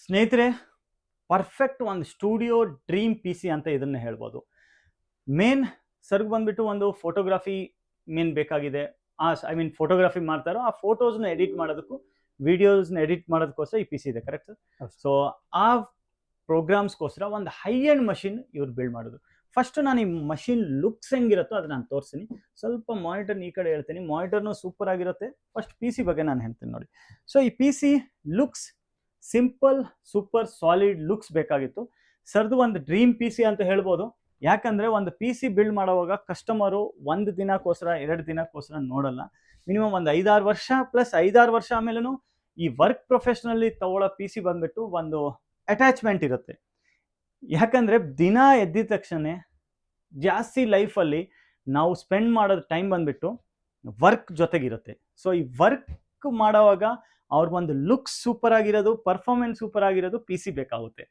ಸ್ನೇಹಿತರೆ, ಪರ್ಫೆಕ್ಟ್ ಒಂದು studio dream P C ಅಂತ ಇದನ್ನ ಹೇಳ್ಬೋದು. ಮೇನ್ ಸರ್ಗ್ ಬಂದ್ಬಿಟ್ಟು ಒಂದು ಫೋಟೋಗ್ರಫಿ ಮೇನ್ ಬೇಕಾಗಿದೆ. ಐ ಮೀನ್ ಫೋಟೋಗ್ರಫಿ ಮಾಡ್ತಾರೋ ಆ ಫೋಟೋಸ್ನ ಎಡಿಟ್ ಮಾಡೋದಕ್ಕೂ ವಿಡಿಯೋಸ್ನ ಎಡಿಟ್ ಮಾಡೋದಕ್ಕೋಸ್ಕರ ಈ ಪಿ ಸಿ ಇದೆ, ಕರೆಕ್ಟ್ ಸರ್? ಸೊ ಆ ಪ್ರೋಗ್ರಾಮ್ಸ್ಗೋಸ್ಕರ ಒಂದು ಹೈ ಎಂಡ್ ಮಷಿನ್ ಇವ್ರು ಬಿಲ್ಡ್ ಮಾಡೋದು. ಫಸ್ಟ್ ನಾನು ಈ ಮಷಿನ್ ಲುಕ್ಸ್ ಹೆಂಗಿರುತ್ತೋ ಅದು ನಾನು ತೋರಿಸ್ತೀನಿ. ಸ್ವಲ್ಪ ಮಾನಿಟರ್ ಈ ಕಡೆ ಹೇಳ್ತೀನಿ, ಮಾನಿಟರ್ನು ಸೂಪರ್ ಆಗಿರುತ್ತೆ. ಫಸ್ಟ್ ಪಿ ಸಿ ಬಗ್ಗೆ ನಾನು ಹೇಳ್ತೀನಿ ನೋಡಿ. ಸೊ ಈ P C looks simple, super solid looks ಬೇಕಾಗಿತ್ತು. ಸರ್ದು ಒಂದು ಡ್ರೀಮ್ ಪಿ ಸಿ ಅಂತ ಹೇಳ್ಬೋದು. ಯಾಕಂದ್ರೆ ಒಂದು ಪಿ ಸಿ ಬಿಲ್ಡ್ ಮಾಡುವಾಗ ಕಸ್ಟಮರು ಒಂದು ದಿನಕ್ಕೋಸ್ಕರ 2 ದಿನಕ್ಕೋಸ್ಕರ ನೋಡಲ್ಲ. ಮಿನಿಮಮ್ ಒಂದು 5-6 ವರ್ಷ ಪ್ಲಸ್ 5-6 ವರ್ಷ ಆಮೇಲೂ ಈ ವರ್ಕ್ ಪ್ರೊಫೆಷನಲ್ಲಿ ತಗೊಳ್ಳೋ ಪಿ ಸಿ ಬಂದ್ಬಿಟ್ಟು ಒಂದು ಅಟ್ಯಾಚ್ಮೆಂಟ್ ಇರುತ್ತೆ. ಯಾಕಂದ್ರೆ ದಿನ ಎದ್ದಿದ ತಕ್ಷಣ ಜಾಸ್ತಿ ಲೈಫಲ್ಲಿ ನಾವು ಸ್ಪೆಂಡ್ ಮಾಡೋದು ಟೈಮ್ ಬಂದ್ಬಿಟ್ಟು ವರ್ಕ್ ಜೊತೆಗಿರುತ್ತೆ. ಸೊ ಈ ವರ್ಕ್ ಮಾಡೋವಾಗ ಅವ್ರಿಗೊಂದು ಲುಕ್ ಸೂಪರ್ ಆಗಿರೋದು, ಪರ್ಫಾರ್ಮೆನ್ಸ್ ಸೂಪರ್ ಆಗಿರೋದು ಪಿ ಸಿ ಬೇಕಾಗುತ್ತೆ.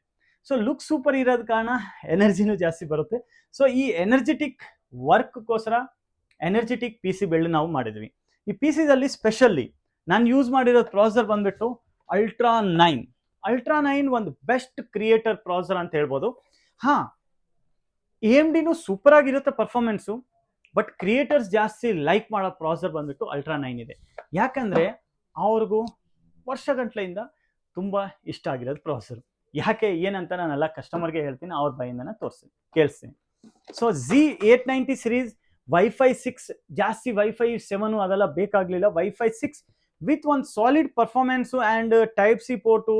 ಸೊ ಲುಕ್ ಸೂಪರ್ ಇರೋದ ಕಾರಣ ಎನರ್ಜಿನೂ ಜಾಸ್ತಿ ಬರುತ್ತೆ. ಸೊ ಈ ಎನರ್ಜೆಟಿಕ್ ವರ್ಕ್ಗೋಸ್ಕರ ಎನರ್ಜೆಟಿಕ್ ಪಿ ಸಿ ಬಿಲ್ಡ್ ನಾವು ಮಾಡಿದ್ವಿ. ಈ ಪಿ ಸಿದಲ್ಲಿ ಸ್ಪೆಷಲಿ ನಾನು ಯೂಸ್ ಮಾಡಿರೋ ಪ್ರಾಸೆಸರ್ ಬಂದ್ಬಿಟ್ಟು ಅಲ್ಟ್ರಾ 9 ಒಂದು ಬೆಸ್ಟ್ ಕ್ರಿಯೇಟರ್ ಪ್ರಾಸೆಸರ್ ಅಂತ ಹೇಳ್ಬೋದು. AMDನೂ ಸೂಪರ್ ಆಗಿರುತ್ತೆ ಪರ್ಫಾರ್ಮೆನ್ಸು, ಬಟ್ ಕ್ರಿಯೇಟರ್ಸ್ ಜಾಸ್ತಿ ಲೈಕ್ ಮಾಡೋ ಪ್ರಾಸೆಸರ್ ಬಂದ್ಬಿಟ್ಟು ಅಲ್ಟ್ರಾ 9 ಇದೆ. ಯಾಕಂದ್ರೆ ಅವ್ರಿಗೂ ವರ್ಷಗಂಟ್ಲೆಯಿಂದ ತುಂಬಾ ಇಷ್ಟ ಆಗಿರೋದು ಪ್ರಾಸೆಸರ್. ಯಾಕೆ ಏನಂತ ನಾನೆಲ್ಲ ಕಸ್ಟಮರ್ಗೆ ಹೇಳ್ತೀನಿ, ಅವ್ರ ಬಾಯಿಂದನೇ ಕೇಳಿಸ್ತೀನಿ. ಸೊ Z890 ಸಿರೀಸ್ ವೈಫೈ 6, ಜಾಸ್ತಿ ವೈಫೈ 7 ಅದೆಲ್ಲ ಬೇಕಾಗ್ಲಿಲ್ಲ. ವೈಫೈ 6 ವಿತ್ ಒಂದು solid performance and type C port,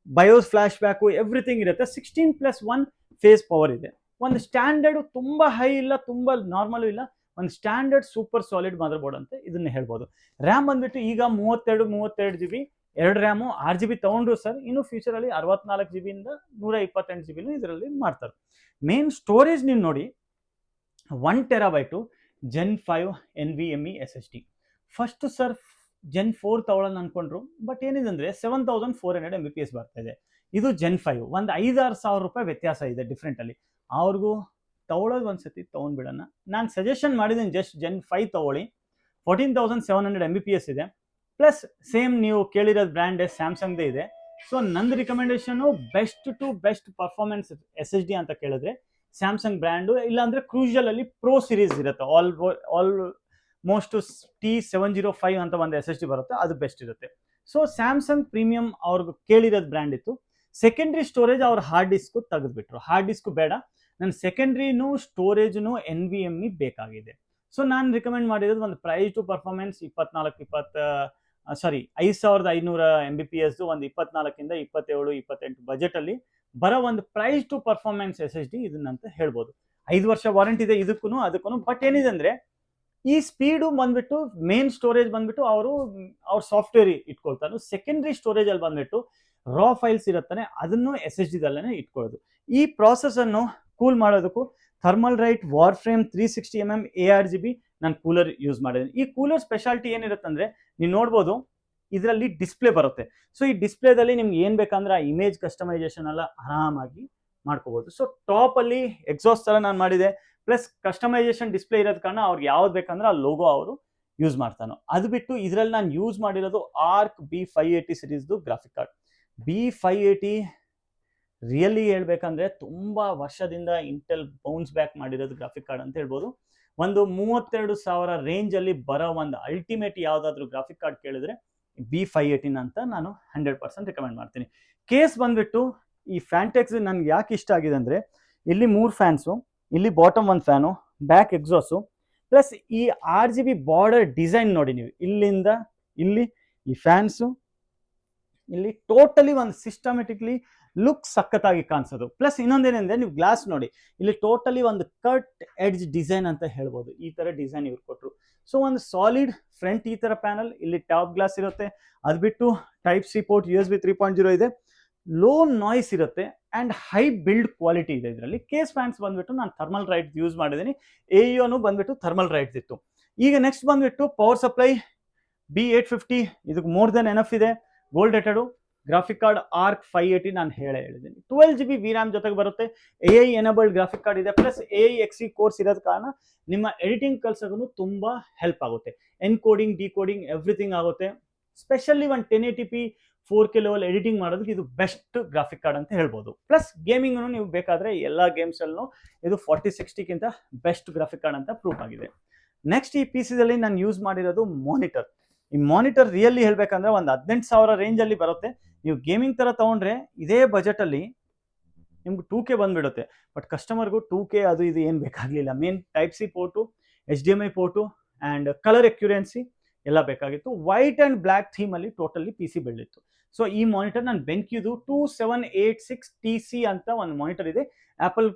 BIOS flash back, everything ಇರುತ್ತೆ. 16+1 ಫೇಸ್ ಪವರ್ ಇದೆ. ಒಂದು ಸ್ಟ್ಯಾಂಡರ್ಡ್ ತುಂಬಾ ಹೈ ಇಲ್ಲ, ತುಂಬಾ ನಾರ್ಮಲು ಇಲ್ಲ, ಒಂದು standard super solid mother board ಅಂತ ಇದನ್ನ ಹೇಳ್ಬೋದು. ರ್ಯಾಮ್ ಬಂದ್ಬಿಟ್ಟು ಈಗ 32 GB 2 ರ್ಯಾಮು 6 GB ತಗೊಂಡ್ರು ಸರ್. ಇನ್ನು ಫ್ಯೂಚರಲ್ಲಿ 64 GB ಇಂದ 128 GB ಇದರಲ್ಲಿ ಮಾಡ್ತಾರೆ. ಮೇನ್ ಸ್ಟೋರೇಜ್ ನೀವು ನೋಡಿ 1 TB Gen 5 NVMe SSD. First sir Gen 4 ತಗೊಳ್ಳೋಣ ಅನ್ಕೊಂಡ್ರು, ಬಟ್ ಏನಿದೆ ಅಂದ್ರೆ 7400 MBPS ಬರ್ತಾ ಇದೆ. ಇದು Gen 5 ಒಂದು 5-6 ಸಾವಿರ ರೂಪಾಯಿ ವ್ಯತ್ಯಾಸ ಇದೆ ಡಿಫ್ರೆಂಟ್ ಅಲ್ಲಿ. ಅವ್ರಿಗೂ ತಗೊಳ್ಳೋದು ಒಂದ್ಸತಿ ತಗೊಂಡ್ಬಿಡೋಣ. ನಾನು ಸಜೆಷನ್ ಮಾಡಿದ್ದೀನಿ, ಜಸ್ಟ್ Gen 5 ತಗೊಳ್ಳಿ, 14700 MBPS ಇದೆ. ಪ್ಲಸ್ ಸೇಮ್ ನೀವು ಕೇಳಿರೋದು ಬ್ರ್ಯಾಂಡ್ ಸ್ಯಾಮ್ಸಂಗ್ದೇ ಇದೆ. ಸೊ ನಂದು recommendation best to best performance SSD ಅಂತ ಕೇಳಿದ್ರೆ ಸ್ಯಾಮ್ಸಂಗ್ ಬ್ರ್ಯಾಂಡು, ಇಲ್ಲಾಂದ್ರೆ ಕ್ರೂಷಲ್ ಅಲ್ಲಿ ಪ್ರೋ ಸಿರೀಸ್ ಇರುತ್ತೆ, ಆಲ್ಮೋಸ್ಟ್ T705 ಅಂತ ಒಂದು SSD ಬರುತ್ತೆ, ಅದು ಬೆಸ್ಟ್ ಇರುತ್ತೆ. ಸೊ ಸ್ಯಾಮ್ಸಂಗ್ ಪ್ರೀಮಿಯಂ ಅವ್ರಿಗೆ ಕೇಳಿರೋದು ಬ್ರ್ಯಾಂಡ್ ಇತ್ತು. ಸೆಕೆಂಡ್ರಿ ಸ್ಟೋರೇಜ್ ಅವ್ರ ಹಾರ್ಡ್ ಡಿಸ್ಕ್ ತೆಗೆದ್ಬಿಟ್ರು. ಹಾರ್ಡ್ ಡಿಸ್ಕ್ ಬೇಡ, ನನ್ನ ಸೆಕೆಂಡ್ರಿನೂ ಸ್ಟೋರೇಜ್ನು NVMe ಬೇಕಾಗಿದೆ. ಸೊ ನಾನು ರಿಕಮೆಂಡ್ ಮಾಡಿರೋದು ಒಂದು ಪ್ರೈಸ್ ಟು ಪರ್ಫಾರ್ಮೆನ್ಸ್ 5500 MBPS ಒಂದು 24ಇಂದ 27-28 ಬಜೆಟಲ್ಲಿ ಬರೋ ಒಂದು ಪ್ರೈಸ್ ಟು ಪರ್ಫಾರ್ಮೆನ್ಸ್ SSD ಇದನ್ನಂತ ಹೇಳ್ಬೋದು. 5 ವರ್ಷ ವಾರಂಟಿ ಇದೆ ಅದಕ್ಕೂ. ಬಟ್ ಏನಿದೆ ಅಂದ್ರೆ ಈ ಸ್ಪೀಡು ಬಂದ್ಬಿಟ್ಟು ಮೇನ್ ಸ್ಟೋರೇಜ್ ಬಂದ್ಬಿಟ್ಟು ಅವ್ರ ಸಾಫ್ಟ್ವೇರ್ ಇಟ್ಕೊಳ್ತಾರೆ. ಸೆಕೆಂಡ್ರಿ ಸ್ಟೋರೇಜ್ ಅಲ್ಲಿ ಬಂದ್ಬಿಟ್ಟು ರಾ ಫೈಲ್ಸ್ ಇರುತ್ತಾನೆ, ಅದನ್ನು SSD ದಲ್ಲೇ ಇಟ್ಕೊಳ್ಳೋದು. ಈ ಪ್ರಾಸೆಸ್ ಅನ್ನು ಕೂಲ್ ಮಾಡೋದಕ್ಕೂ ಥರ್ಮಲ್ ರೈಟ್ ವಾರ್ಫ್ರೇಮ್ 360 mm ARGB ನಾನು ಕೂಲರ್ ಯೂಸ್ ಮಾಡಿದ್ದೀನಿ. ಈ ಕೂಲರ್ ಸ್ಪೆಷಾಲಿಟಿ ಏನಿರುತ್ತೆ ಅಂದ್ರೆ ನೀವು ನೋಡ್ಬೋದು, ಇದರಲ್ಲಿ ಡಿಸ್ಪ್ಲೇ ಬರುತ್ತೆ. ಸೊ ಈ ಡಿಸ್ಪ್ಲೇದಲ್ಲಿ ನಿಮ್ಗೆ ಏನ್ ಬೇಕಂದ್ರೆ ಆ ಇಮೇಜ್ ಕಸ್ಟಮೈಸೇಷನ್ ಎಲ್ಲ ಆರಾಮಾಗಿ ಮಾಡ್ಕೋಬಹುದು. ಸೊ ಟಾಪ್ ಅಲ್ಲಿ ಎಕ್ಸಾಸ್ಟ್ ತರ ನಾನು ಮಾಡಿದೆ, ಪ್ಲಸ್ ಕಸ್ಟಮೈಸೇಷನ್ ಡಿಸ್ಪ್ಲೇ ಇರೋದ್ ಕಾರಣ ಅವ್ರಿಗೆ ಯಾವ್ದು ಬೇಕಂದ್ರೆ ಆ ಲೋಗೋ ಅವರು ಯೂಸ್ ಮಾಡ್ತಾನೋ. ಅದು ಬಿಟ್ಟು ಇದರಲ್ಲಿ ನಾನು ಯೂಸ್ ಮಾಡಿರೋದು ಆರ್ಕ್ B580 ಸಿರೀಸ್ದು ಗ್ರಾಫಿಕ್ ಕಾರ್ಡ್. B580 ರಿಯಲಿ ಹೇಳ್ಬೇಕಂದ್ರೆ ತುಂಬಾ ವರ್ಷದಿಂದ ಇಂಟೆಲ್ ಬೌನ್ಸ್ ಬ್ಯಾಕ್ ಮಾಡಿರೋದು ಗ್ರಾಫಿಕ್ ಕಾರ್ಡ್ ಅಂತ ಹೇಳ್ಬೋದು. ಒಂದು 32,000 ರೇಂಜ್ ಅಲ್ಲಿ ಬರೋ ಒಂದು ಅಲ್ಟಿಮೇಟ್ ಯಾವ್ದಾದ್ರು ಗ್ರಾಫಿಕ್ ಕಾರ್ಡ್ ಕೇಳಿದ್ರೆ B580 ಅಂತ ನಾನು 100% ರಿಕಮೆಂಡ್ ಮಾಡ್ತೀನಿ. ಕೇಸ್ ಬಂದ್ಬಿಟ್ಟು ಈ ಫ್ಯಾನ್ಟೆಕ್ಸ್ ನನ್ಗೆ ಯಾಕೆ ಇಷ್ಟ ಆಗಿದೆ ಅಂದ್ರೆ, ಇಲ್ಲಿ 3 ಫ್ಯಾನ್ಸು, ಇಲ್ಲಿ ಬಾಟಮ್ 1 ಫ್ಯಾನು, ಬ್ಯಾಕ್ ಎಕ್ಸಾಸು, ಪ್ಲಸ್ ಈ RGB ಬಾರ್ಡರ್ ಡಿಸೈನ್ ನೋಡಿ ನೀವು, ಇಲ್ಲಿಂದ ಇಲ್ಲಿ ಈ ಫ್ಯಾನ್ಸು, ಇಲ್ಲಿ ಟೋಟಲಿ ಒಂದು ಸಿಸ್ಟಮೆಟಿಕ್ಲಿ ಲುಕ್ ಸಖತ್ತಾಗಿ ಕಾಣಿಸೋದು. ಪ್ಲಸ್ ಇನ್ನೊಂದೇನೆಂದ್ರೆ ನೀವು ಗ್ಲಾಸ್ ನೋಡಿ, ಇಲ್ಲಿ ಟೋಟಲಿ ಒಂದು ಕಟ್ ಎಡ್ಜ್ ಡಿಸೈನ್ ಅಂತ ಹೇಳ್ಬೋದು. ಈ ತರ ಡಿಸೈನ್ ಇವ್ರು ಕೊಟ್ಟರು. ಸೊ ಒಂದು ಸಾಲಿಡ್ ಫ್ರಂಟ್ ಈ ತರ ಪ್ಯಾನಲ್, ಇಲ್ಲಿ ಟಾಪ್ ಗ್ಲಾಸ್ ಇರುತ್ತೆ. ಅದು ಬಿಟ್ಟು ಟೈಪ್ ಸಿ ಪೋರ್ಟ್ USB 3.0 ಇದೆ, ಲೋ ನಾಯ್ಸ್ ಇರುತ್ತೆ ಅಂಡ್ ಹೈ ಬಿಲ್ಡ್ ಕ್ವಾಲಿಟಿ ಇದೆ ಇದರಲ್ಲಿ. ಕೇಸ್ ಫ್ಯಾನ್ಸ್ ಬಂದ್ಬಿಟ್ಟು ನಾನು ಥರ್ಮಲ್ ರೈಟ್ ಯೂಸ್ ಮಾಡಿದ್ದೀನಿ. AEOನು ಬಂದ್ಬಿಟ್ಟು ಥರ್ಮಲ್ ರೈಟ್ಸ್ ಇತ್ತು. ಈಗ ನೆಕ್ಸ್ಟ್ ಬಂದ್ಬಿಟ್ಟು ಪವರ್ ಸಪ್ಲೈ B850, ಇದಕ್ಕೆ ಮೋರ್ ದೆನ್ ಎನಫ್ ಇದೆ. Gold rated graphic card arc 580 ನಾನು ಹೇಳಿದ್ದೀನಿ. 12 GB VRAM ಜೊತೆಗೆ ಬರುತ್ತೆ. AI ಎನೇಬಲ್ಡ್ ಗ್ರಾಫಿಕ್ ಕಾರ್ಡ್ ಇದೆ, ಪ್ಲಸ್ AI XE ಕೋರ್ಸ್ ಇರೋದ ಕಾರಣ ನಿಮ್ಮ ಎಡಿಟಿಂಗ್ ಕಲ್ಸೋದನ್ನು ತುಂಬಾ ಹೆಲ್ಪ್ ಆಗುತ್ತೆ. ಎನ್ಕೋಡಿಂಗ್, ಡಿಕೋಡಿಂಗ್ ಎವ್ರಿಥಿಂಗ್ ಆಗುತ್ತೆ. ಸ್ಪೆಷಲಿ ಒಂದು 1080p 4K ಲೆವೆಲ್ ಎಡಿಟಿಂಗ್ ಮಾಡೋದಕ್ಕೆ ಇದು ಬೆಸ್ಟ್ ಗ್ರಾಫಿಕ್ ಕಾರ್ಡ್ ಅಂತ ಹೇಳ್ಬೋದು. ಪ್ಲಸ್ ಗೇಮಿಂಗ್ ನೀವು ಬೇಕಾದ್ರೆ ಎಲ್ಲ ಗೇಮ್ಸ್ ಅಲ್ಲೂ ಇದು 4060ಗಿಂತ ಬೆಸ್ಟ್ ಗ್ರಾಫಿಕ್ ಕಾರ್ಡ್ ಅಂತ ಪ್ರೂವ್ ಆಗಿದೆ. ನೆಕ್ಸ್ಟ್ ಈ ಪಿ ಸಿದಲ್ಲಿ ನಾನು ಯೂಸ್ ಮಾಡಿರೋದು ಮಾನಿಟರ್. ಈ ಮಾನಿಟರ್ ರಿಯಲಿ ಹೇಳ್ಬೇಕಂದ್ರೆ ಒಂದು 18,000 ರೇಂಜ್ ಅಲ್ಲಿ ಬರುತ್ತೆ. ನೀವು ಗೇಮಿಂಗ್ ತರ ತಗೊಂಡ್ರೆ ಇದೇ ಬಜೆಟ್ ಅಲ್ಲಿ ನಿಮ್ಗೆ 2K ಬಂದ್ಬಿಡುತ್ತೆ. ಬಟ್ ಕಸ್ಟಮರ್ಗೂ 2K ಅದು ಇದು ಏನು ಬೇಕಾಗಲಿಲ್ಲ. Main Type-C port, HDMI port and colour accuracy ಎಲ್ಲ ಬೇಕಾಗಿತ್ತು. ವೈಟ್ ಆ್ಯಂಡ್ ಬ್ಲ್ಯಾಕ್ ಥೀಮಲ್ಲಿ ಟೋಟಲಿ ಪಿ ಸಿ ಬೆಳೆದಿತ್ತು. ಸೊ ಈ ಮಾನಿಟರ್ ನಾನು ಬೆಂಕಿದು 2786TC ಅಂತ ಒಂದು ಮಾನಿಟರ್ ಇದೆ. ಆ್ಯಪಲ್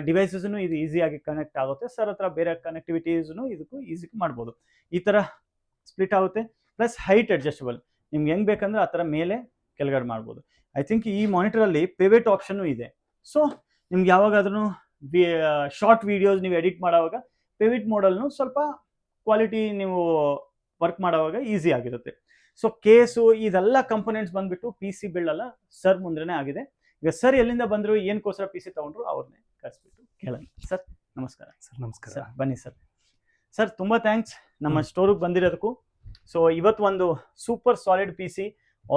ಡಿವೈಸಸ್ನು ಇದು ಈಸಿಯಾಗಿ ಕನೆಕ್ಟ್ ಆಗುತ್ತೆ. ಸರ್ ಹತ್ರ ಬೇರೆ ಕನೆಕ್ಟಿವಿಟೀಸ್ನು ಇದಕ್ಕೂ ಈಸಿಯಾಗಿ ಮಾಡ್ಬೋದು. ಈ ಥರ ಸ್ಪ್ಲಿಟ್ ಆಗುತ್ತೆ. ಪ್ಲಸ್ ಹೈಟ್ ಅಡ್ಜಸ್ಟಬಲ್, ನಿಮ್ಗೆ ಹೆಂಗೆ ಬೇಕಂದ್ರೆ ಆ ಥರ ಮೇಲೆ ಕೆಳಗಡೆ ಮಾಡ್ಬೋದು. ಐ ಥಿಂಕ್ ಈ ಮಾನಿಟರಲ್ಲಿ ಪಿವಟ್ ಆಪ್ಷನ್ನು ಇದೆ. ಸೊ ನಿಮ್ಗೆ ಯಾವಾಗಾದ್ರೂ ಶಾರ್ಟ್ ವಿಡಿಯೋಸ್ ನೀವು ಎಡಿಟ್ ಮಾಡೋವಾಗ ಪಿವಟ್ ಮೋಡಲ್ನು ಸ್ವಲ್ಪ ಕ್ವಾಲಿಟಿ ನೀವು ವರ್ಕ್ ಮಾಡೋವಾಗ ಈಸಿ ಆಗಿರುತ್ತೆ. ಸೊ ಕೇಸು ಇದೆಲ್ಲ ಕಂಪೋನೆಂಟ್ಸ್ ಬಂದ್ಬಿಟ್ಟು ಪಿ ಸಿ ಬಿಲ್ಡ್ ಎಲ್ಲ ಸರ್ ಮುಂದೆನೇ ಆಗಿದೆ. ಈಗ ಸರ್ ಎಲ್ಲಿಂದ ಬಂದರು, ಏನಕ್ಕೋಸ್ಕರ ಪಿ ಸಿ ತೊಗೊಂಡ್ರು ಅವ್ರನ್ನೇ ಕರೆಸ್ಬಿಟ್ಟು ಕೇಳೋಣ. ಸರ್ ನಮಸ್ಕಾರ. ಸರ್ ನಮಸ್ಕಾರ. ಸರ್ ಬನ್ನಿ ಸರ್. ಸರ್ ತುಂಬ ಥ್ಯಾಂಕ್ಸ್ ನಮ್ಮ ಸ್ಟೋರಿಗೆ ಬಂದಿರೋದಕ್ಕೂ. ಸೊ ಇವತ್ತು ಒಂದು super solid P C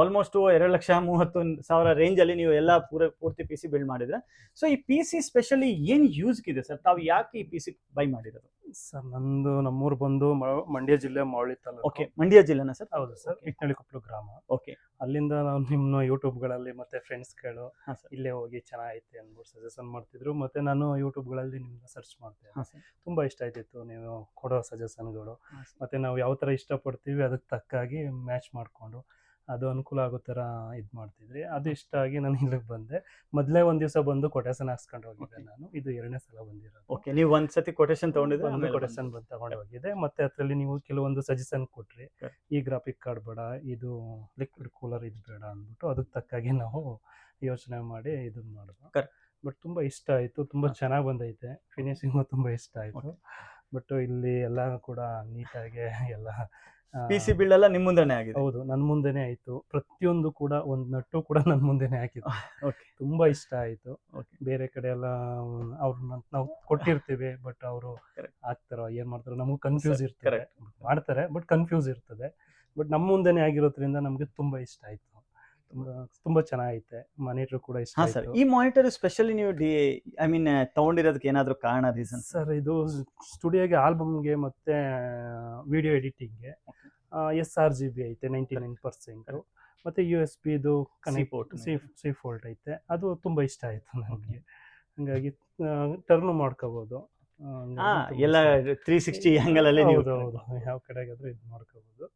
almost 2,30,000 ರೇಂಜಲ್ಲಿ ನೀವು ಎಲ್ಲ ಪೂರ್ತಿ ಪಿ ಸಿ ಬಿಲ್ಡ್ ಮಾಡಿದ್ರೆ. ಸೊ ಈ ಪಿ ಸಿ ಸ್ಪೆಷಲಿ ಏನು ಯೂಸ್ಗಿದೆ ಸರ್? ತಾವು ಯಾಕೆ ಈ ಪಿ ಸಿ ಬೈ ಮಾಡಿರೋದು? ಸರ್ ನಂದು ನಮ್ಮೂರು ಬಂದು ಮಂಡ್ಯ ಜಿಲ್ಲೆ ಮಾವಳಿ ತಾಲೂಕು. ಓಕೆ, ಮಂಡ್ಯ ಜಿಲ್ಲೆನಾ ಸರ್? ಹೌದು ಸರ್, ಇಟ್ನಳ್ಳಿಕೊಪ್ಪಲು ಗ್ರಾಮ. ಓಕೆ, ಅಲ್ಲಿಂದ ನಾವು ನಿಮ್ಮ ಯೂಟ್ಯೂಬ್ಗಳಲ್ಲಿ ಮತ್ತೆ ಫ್ರೆಂಡ್ಸ್ಗಳು ಇಲ್ಲೇ ಹೋಗಿ ಚೆನ್ನಾಗೈತೆ ಅಂದ್ಬಿಟ್ಟು ಸಜೆಷನ್ ಮಾಡ್ತಿದ್ರು. ಮತ್ತೆ ನಾನು ಯೂಟ್ಯೂಬ್ಗಳಲ್ಲಿ ನಿಮ್ಮನ್ನ ಸರ್ಚ್ ಮಾಡ್ತೇನೆ. ತುಂಬ ಇಷ್ಟ ಆಯ್ತಿತ್ತು ನೀವು ಕೊಡೋ ಸಜೆಷನ್ಗಳು. ಮತ್ತೆ ನಾವು ಯಾವ ಥರ ಇಷ್ಟಪಡ್ತೀವಿ ಅದಕ್ಕೆ ತಕ್ಕಾಗಿ ಮ್ಯಾಚ್ ಮಾಡಿಕೊಂಡು ಅದು ಅನುಕೂಲ ಆಗೋ ಥರ ಇದು ಮಾಡ್ತಿದ್ರಿ. ಅದು ಇಷ್ಟ ಆಗಿ ನಾನು ಇಲ್ಲಿಗೆ ಬಂದೆ. ಮೊದಲೇ ಒಂದು ದಿವಸ ಬಂದು ಕೊಟೇಶನ್ ಹಾಕ್ಸ್ಕೊಂಡು ಹೋಗಿದ್ದೆ ನಾನು. ಇದು 2ನೇ ಸಲ ಬಂದಿರೋದು. ಓಕೆ, ನೀವು ಒಂದ್ಸತಿ ಕೊಟೇಶನ್ ತೊಗೊಂಡಿದ್ರೆ? ಒಂದು ಕೊಟೇಶನ್ ಬಂದು ತಗೊಂಡು ಹೋಗಿದ್ದೆ. ಮತ್ತೆ ಅದರಲ್ಲಿ ನೀವು ಕೆಲವೊಂದು ಸಜೆಷನ್ ಕೊಟ್ರಿ, ಈ ಗ್ರಾಫಿಕ್ ಕಾರ್ಡ್ ಬೇಡ, ಇದು ಲಿಕ್ವಿಡ್ ಕೂಲರ್ ಇದು ಬೇಡ ಅಂದ್ಬಿಟ್ಟು ಅದಕ್ಕೆ ತಕ್ಕಾಗಿ ನಾವು ಯೋಚನೆ ಮಾಡಿ ಇದನ್ನ ಮಾಡಿದ್ವಿ. ಬಟ್ ತುಂಬ ಇಷ್ಟ ಆಯಿತು, ತುಂಬ ಚೆನ್ನಾಗಿ ಬಂದೈತೆ. ಫಿನಿಶಿಂಗು ತುಂಬ ಇಷ್ಟ ಆಯಿತು. ಬಟ್ ಇಲ್ಲಿ ಎಲ್ಲ ಕೂಡ ನೀಟಾಗಿ ಎಲ್ಲ ಪಿ ಸಿ ಬಿಲ್ಡ್ ಎಲ್ಲ ನಿಮ್ಮ ಮುಂದೆನೇ ಆಗಿದೆ? ಹೌದು, ನನ್ನ ಮುಂದೆನೇ ಆಯಿತು. ಪ್ರತಿಯೊಂದು ಕೂಡ ಒಂದು ನಟ್ಟು ಕೂಡ ನನ್ನ ಮುಂದೆನೇ ಹಾಕಿದ್ದು. ತುಂಬ ಇಷ್ಟ ಆಯಿತು. ಬೇರೆ ಕಡೆ ಎಲ್ಲ ಅವ್ರನ್ನ ನಾವು ಕೊಟ್ಟಿರ್ತೀವಿ, ಬಟ್ ಅವರು ಹಾಕ್ತಾರೋ ಏನು ಮಾಡ್ತಾರೋ ನಮಗೂ ಕನ್ಫ್ಯೂಸ್ ಇರ್ತದೆ. ಮಾಡ್ತಾರೆ ಬಟ್ ಕನ್ಫ್ಯೂಸ್ ಇರ್ತದೆ. ಬಟ್ ನಮ್ಮ ಮುಂದೆನೇ ಆಗಿರೋದ್ರಿಂದ ನಮಗೆ ತುಂಬ ಇಷ್ಟ ಆಯಿತು. ತುಂಬ ಚೆನ್ನಾಗೈತೆ. ಮಾನಿಟರ್ ಕೂಡ ಇಷ್ಟ ಆಯ್ತು. ಈ ಮಾನಿಟರ್ ಸ್ಪೆಷಲಿ ನೀವು ಐ ಮೀನ್ ತಗೊಂಡಿರೋದಕ್ಕೆ ಏನಾದರೂ ಕಾರಣ, ರೀಸನ್? ಸರ್ ಇದು ಸ್ಟುಡಿಯೋಗೆ, ಆಲ್ಬಮ್ಗೆ ಮತ್ತೆ ವಿಡಿಯೋ ಎಡಿಟಿಂಗ್ಗೆ sRGB ಐತೆ 99%. ಮತ್ತೆ USB ಇದು ಸಿ ಫೋಲ್ಡ್ ಐತೆ. ಅದು ತುಂಬ ಇಷ್ಟ ಆಯಿತು ನನಗೆ. ಹಂಗಾಗಿ ಟರ್ನ್ ಮಾಡ್ಕೋಬೋದು ಎಲ್ಲ 360 ಆಂಗಲ್ ಅಲ್ಲಿ. ಹೌದು, ಯಾವ ಕಡೆಗಾದ್ರೂ ಇದು ಮಾಡ್ಕೋಬೋದು.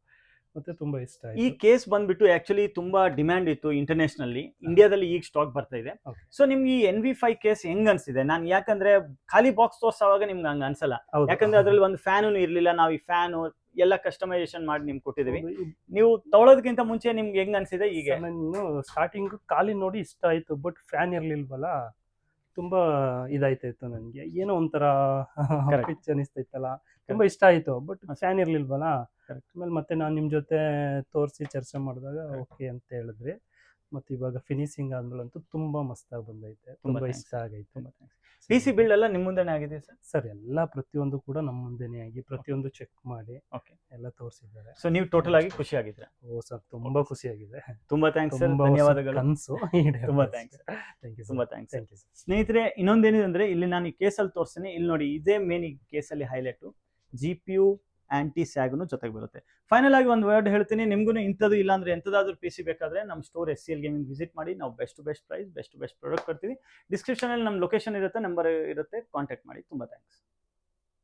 ಮತ್ತೆ ತುಂಬಾ ಇಷ್ಟ ಆಯ್ತು. ಈ ಕೇಸ್ ಬಂದ್ಬಿಟ್ಟು ಆಕ್ಚುಲಿ ತುಂಬಾ ಡಿಮ್ಯಾಂಡ್ ಇತ್ತು ಇಂಟರ್ನ್ಯಾಷನಲಿ. ಇಂಡಿಯಾದಲ್ಲಿ ಈಗ ಸ್ಟಾಕ್ ಬರ್ತಾ ಇದೆ. ಸೊ ನಿಮ್ಗೆ ಈ NV5 ಕೇಸ್ ಹೆಂಗ್ ಅನ್ಸಿದೆ? ನಾನು ಯಾಕಂದ್ರೆ ಖಾಲಿ ಬಾಕ್ಸ್ ತೋರ್ಸೋವಾಗ ನಿಮ್ಗೆ ಹಂಗ ಅನ್ಸಲ್ಲ, ಯಾಕಂದ್ರೆ ಅದ್ರಲ್ಲಿ ಒಂದು ಫ್ಯಾನು ಇರ್ಲಿಲ್ಲ. ನಾವು ಈ ಫ್ಯಾನು ಎಲ್ಲ ಕಸ್ಟಮೈಸೇಷನ್ ಮಾಡಿ ನಿಮ್ಗೆ ಕೊಟ್ಟಿದೀವಿ. ನೀವು ತಗೊಳ್ಳೋದಕ್ಕಿಂತ ಮುಂಚೆ ನಿಮ್ಗೆ ಹೆಂಗ್ ಅನ್ಸಿದೆ? ಈಗ ನಾನು ಸ್ಟಾರ್ಟಿಂಗ್ ಖಾಲಿ ನೋಡಿ ಇಷ್ಟ ಆಯ್ತು, ಬಟ್ ಫ್ಯಾನ್ ಇರ್ಲಿಲ್ವಲ್ಲ, ತುಂಬಾ ಇದಾಯ್ತಾಯ್ತು ನನಗೆ. ಏನೋ ಒಂಥರ ಪಿಚ್ ಅನಿಸ್ತೈತಲ್ಲ, ತುಂಬಾ ಇಷ್ಟ ಆಯ್ತು. ಬಟ್ ಫ್ಯಾನ್ ಇರ್ಲಿಲ್ವಲ್ಲ. ಆಮೇಲೆ ಮತ್ತೆ ನಾನು ನಿಮ್ಮ ಜೊತೆ ತೋರಿಸಿ ಚರ್ಚೆ ಮಾಡಿದಾಗ ಓಕೆ ಅಂತ ಹೇಳಿದ್ರಿ. ಮತ್ತೆ ಇವಾಗ ಫಿನಿಶಿಂಗ್ ಆದ್ಮೇಲಂತೂ ತುಂಬಾ ಮಸ್ತಾಗಿ ಬಂದೈತೆ, ತುಂಬಾ ಇಷ್ಟ ಆಗೈತೆ. ಪಿ ಸಿ ಬಿಲ್ಡ್ ಎಲ್ಲ ನಿಮ್ಮ ಮುಂದೆನೇ ಆಗಿದೆ ಸರ್? ಸರ್ ಎಲ್ಲ ಪ್ರತಿಯೊಂದು ಕೂಡ ನಮ್ಮ ಮುಂದೆನೇ ಆಗಿ ಪ್ರತಿಯೊಂದು ಚೆಕ್ ಮಾಡಿ ಎಲ್ಲ ತೋರಿಸಿದ್ದಾರೆ. ಸೊ ನೀವು ಟೋಟಲ್ ಆಗಿ ಖುಷಿ ಆಗಿದ್ರೆ? ಓ ಸರ್, ತುಂಬಾ ಖುಷಿ ಆಗಿದೆ. ತುಂಬಾ ಥ್ಯಾಂಕ್ಸ್ ಸರ್, ಧನ್ಯವಾದಗಳು. ಕನಸು. ತುಂಬಾ ಥ್ಯಾಂಕ್ಸ್, ತುಂಬಾ ಥ್ಯಾಂಕ್ಸ್. ಸ್ನೇಹಿತರೆ, ಇನ್ನೊಂದೇನಿದೆ ಅಂದ್ರೆ ಇಲ್ಲಿ ನಾನು ಈ ಕೇಸಲ್ಲಿ ತೋರಿಸ್ತೀನಿ. ಇಲ್ಲಿ ನೋಡಿ, ಇದೇ ಮೇನ್ ಈ ಕೇಸಲ್ಲಿ ಹೈಲೈಟ್. GPU ಆಂಟಿ ಸ್ಯಾಗ್ನು ಜೊತೆಗೆ ಬರುತ್ತೆ. ಫೈನಲ್ ಆಗಿ ಒಂದು ವರ್ಡ್ ಹೇಳ್ತೀನಿ, ನಿಮ್ಗೂ ಇಂಥದ್ದು ಇಲ್ಲ ಅಂದ್ರೆ ಎಂಥದಾದ್ರೂ ಪಿ ಸಿ ಬೇಕಾದ್ರೆ ನಮ್ಮ ಸ್ಟೋರ್ SCL ಗೇಮಿಂಗ್ ವಿಸಿಟ್ ಮಾಡಿ. ನಾವು ಬೆಸ್ಟ್ ಪ್ರೈಸ್, ಬೆಸ್ಟ್ ಪ್ರಾಡಕ್ಟ್ ಕೊಡ್ತೀವಿ. ಡಿಸ್ಕ್ರಿಪ್ಷನ್ ಅಲ್ಲಿ ನಮ್ಮ ಲೊಕೇಶನ್ ಇರುತ್ತೆ, ನಂಬರ್ ಇರುತ್ತೆ, ಕಾಂಟ್ಯಾಕ್ಟ್ ಮಾಡಿ. ತುಂಬಾ ಥ್ಯಾಂಕ್ಸ್.